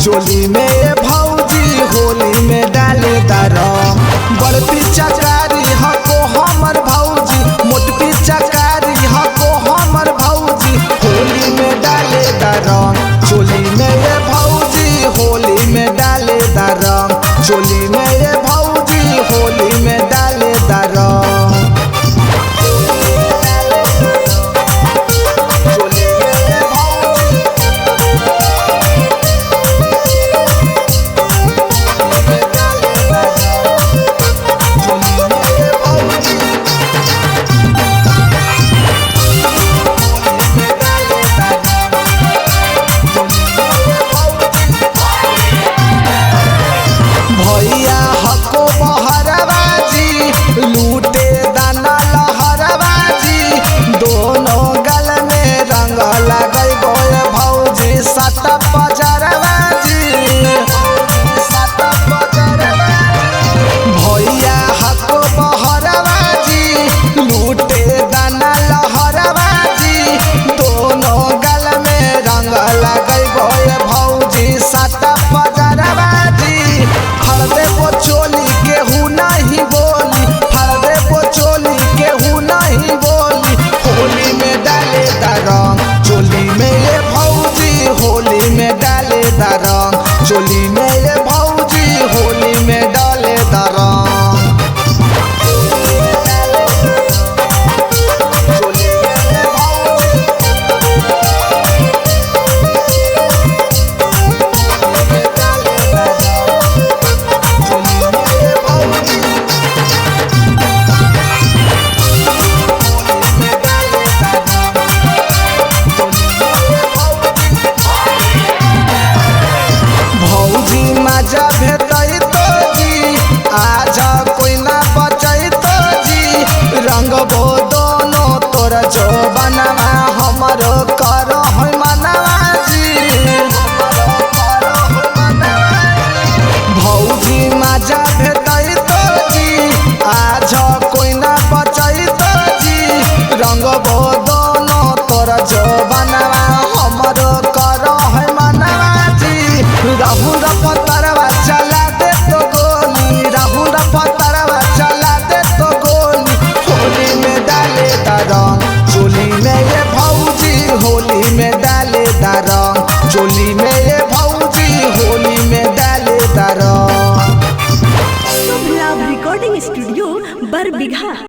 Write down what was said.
चोली में ये भौजी होली में डाले रंग। बड़ पिचकारी हको हमर भौजी, मोट पिचकारी हको हमर भौजी, होली में डाले रंग। चोली में ये भौजी होली में डाले रंग। चोली में ये भौजी होली में डाले रंग। भैया हको बहरबाजी लूटे दाना लहरबाजी, दोनों गल में रंग लगै बोल भौजी सत पजरबाजी। भैया हको बहरबाजी लूटे दाना लहरबाजी, दोनों गल में रंग लगै बोल भौजी सत पजरबाजी। फरदे बोचोली केहू नहीं बोली, फरदे बोचोली केहू नहीं बोली, होली में डाले रंग। चोली में ये भौजी होली में डाले रंग। चोली में ये